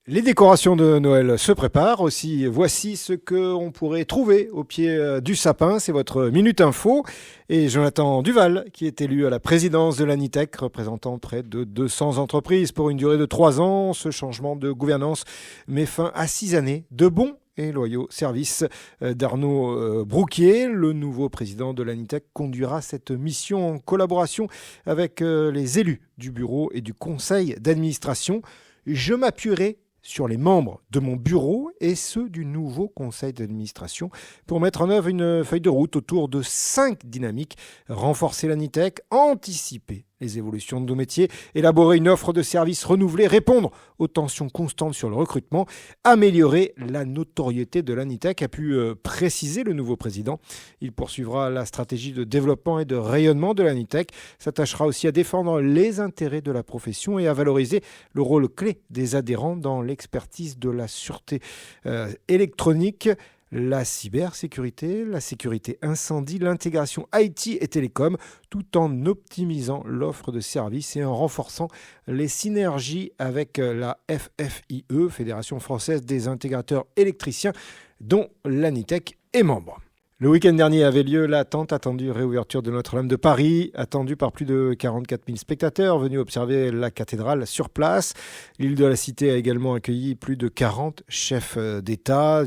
Les décorations de Noël se préparent aussi. Voici ce qu'on pourrait trouver au pied du sapin. C'est votre Minute Info. Et Jonathan Duval, qui est élu à la présidence de l'Anitec, représentant près de 200 entreprises pour une durée de 3 ans. Ce changement de gouvernance met fin à 6 années de bons et loyaux services d'Arnaud Brouquier. Le nouveau président de l'Anitec conduira cette mission en collaboration avec les élus du bureau et du conseil d'administration. Je m'appuierai sur les membres de mon bureau et ceux du nouveau conseil d'administration pour mettre en œuvre une feuille de route autour de 5 dynamiques: renforcer l'Anitec, anticiper les évolutions de nos métiers, élaborer une offre de services renouvelée, répondre aux tensions constantes sur le recrutement, améliorer la notoriété de l'Anitec, a pu préciser le nouveau président. Il poursuivra la stratégie de développement et de rayonnement de l'Anitec, s'attachera aussi à défendre les intérêts de la profession et à valoriser le rôle clé des adhérents dans l'expertise de la sûreté électronique, la cybersécurité, la sécurité incendie, l'intégration IT et télécom, tout en optimisant l'offre de services et en renforçant les synergies avec la FFIE, Fédération française des intégrateurs électriciens, dont l'Anitec est membre. Le week-end dernier avait lieu la tant attendue réouverture de Notre-Dame de Paris, attendue par plus de 44 000 spectateurs venus observer la cathédrale sur place. L'île de la Cité a également accueilli plus de 40 chefs d'État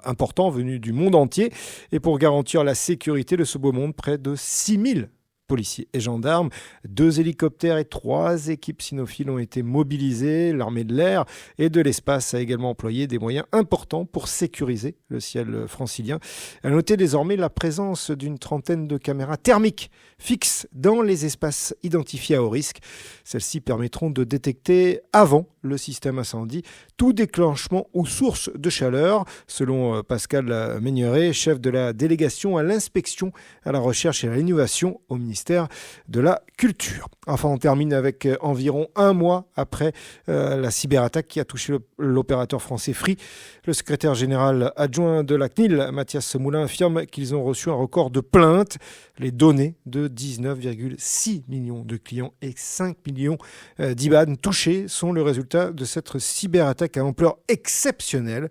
importants venus du monde entier. Et pour garantir la sécurité de ce beau monde, près de 6 000 policiers et gendarmes, 2 hélicoptères et 3 équipes cynophiles ont été mobilisés. L'armée de l'air et de l'espace a également employé des moyens importants pour sécuriser le ciel francilien. À noter désormais la présence d'une trentaine de caméras thermiques fixes dans les espaces identifiés à haut risque. Celles-ci permettront de détecter avant le système incendie tout déclenchement ou source de chaleur, selon Pascal Meigneray, chef de la délégation à l'inspection, à la recherche et à l'innovation au ministère de la Culture. Enfin, on termine avec environ un mois après la cyberattaque qui a touché l'opérateur français Free. Le secrétaire général adjoint de la CNIL, Mathias Moulin, affirme qu'ils ont reçu un record de plaintes. Les données de 19,6 millions de clients et 5 millions d'IBAN touchés sont le résultat de cette cyberattaque à ampleur exceptionnelle.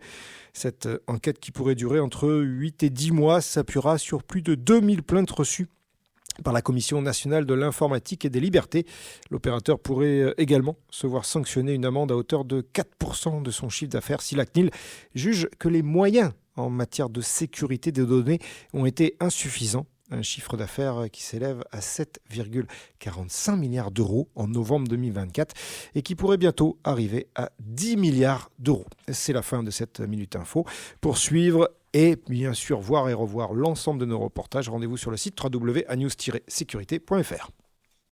Cette enquête, qui pourrait durer entre 8 et 10 mois, s'appuiera sur plus de 2000 plaintes reçues par la Commission nationale de l'informatique et des libertés. L'opérateur pourrait également se voir sanctionner une amende à hauteur de 4% de son chiffre d'affaires si la CNIL juge que les moyens en matière de sécurité des données ont été insuffisants. Un chiffre d'affaires qui s'élève à 7,45 milliards d'euros en novembre 2024 et qui pourrait bientôt arriver à 10 milliards d'euros. C'est la fin de cette Minute Info. Pour suivre et bien sûr voir et revoir l'ensemble de nos reportages, rendez-vous sur le site www.anews-sécurité.fr.